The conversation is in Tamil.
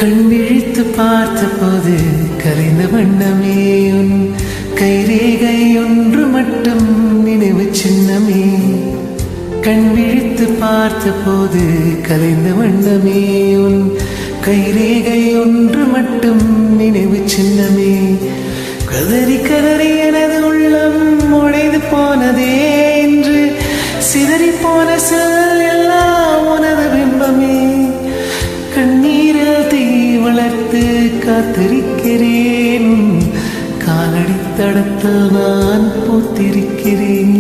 கண் விழித்து பார்த்த போது கலைந்த வண்ணமே உன் கைரேகை ஒன்று மட்டும் நினைவு சின்னமே. கண் விழித்து பார்த்த போது கலைந்த வண்ணமே உன் கைரேகை ஒன்று மட்டும் நினைவு சின்னமே. கதறி கதறி எனது உள்ளம் உடைந்து போனதே என்று சிதறி போன செல் எல்லாம் உனது பிம்பமே. கண்ணீரில் தீ வளர்த்து காத்திருக்கிறேன், காலடி தடத்தில் நான் பூத்திருக்கிறேன்.